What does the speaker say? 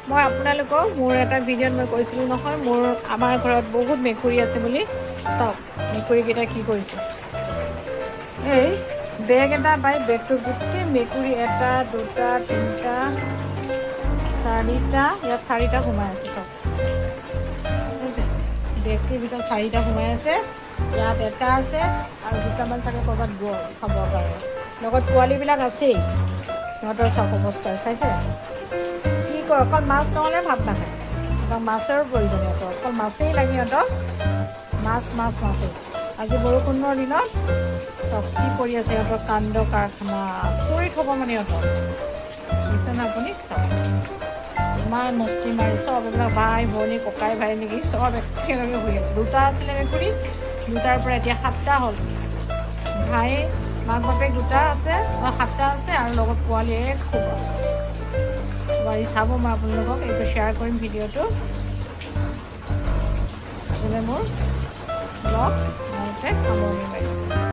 মই আপোনালোকক মোৰ এটা ভিডিঅ'ত মই কৈছিলোঁ নহয় মোৰ আমাৰ ঘৰত বহুত মেকুৰী আছে বুলি। চাওক মেকুৰীকেইটা কি কৰিছে। এই বেগ এটা পাই বেগটো গোটেই মেকুৰী 1 2 3 4টা ইয়াত 4টা সোমাই আছে। চাওক বেগটোৰ ভিতৰত 4টা সোমাই আছে। ইয়াত 1টা আছে আৰু 2টামান চাগে ক'ৰবাত গ'ল খাবৰ কাৰণে। লগত পোৱালিবিলাক আছেই। সিহঁতৰ চব অৱস্থা চাইছে কি কয়। অকল মাছ নহ'লে ভাত নাখায়। সিহঁতক মাছৰ প্ৰয়োজন। সিহঁতক অকল মাছেই লাগে। সিহঁতক মাছেই। আজি বৰষুণৰ দিনত চব কি কৰি আছে। সিহঁতৰ কাণ্ড কাৰখানা আচৰিত হ'ব মানে সিহঁতক দিছে ন আপুনি। চব ইমান মস্তি মাৰি চব এইবিলাক ভাই ভনী ককাই ভাই নেকি চব একেলগে শুই আছে। 2টা আছিলে মেকুৰী 2টাৰ পৰা এতিয়া 7টা হ'ল। ভাই মাক বাপেক 2টা আছে 7টা আছে আৰু লগত পোৱালি এক খুব বাৰী চাব। মই আপোনালোকক এইটো শ্বেয়াৰ কৰিম ভিডিঅ'টো। মোৰ ব্লগ সামৰণি মাৰিছোঁ।